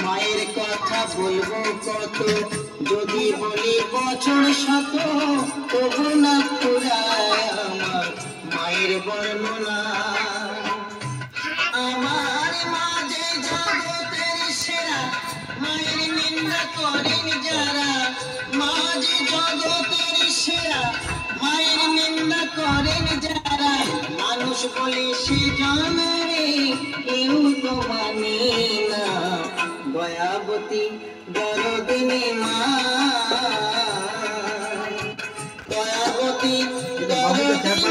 মায়ের কথা বলবো কত, যদি বলি বছর শত, তবু না পুরায় আমার মায়ের বর্ণনা। আমার মা যে জগতের সেরা, মায়ের নিন্দা করেন যারা। মা যে জগতের সেরা, মায়ের নিন্দা করেন যারা। মানুষ বলে সে জন্মে কেউ তো মানে না, দয়াবতী দরদিনী মা, দয়াবতী দরদিনী।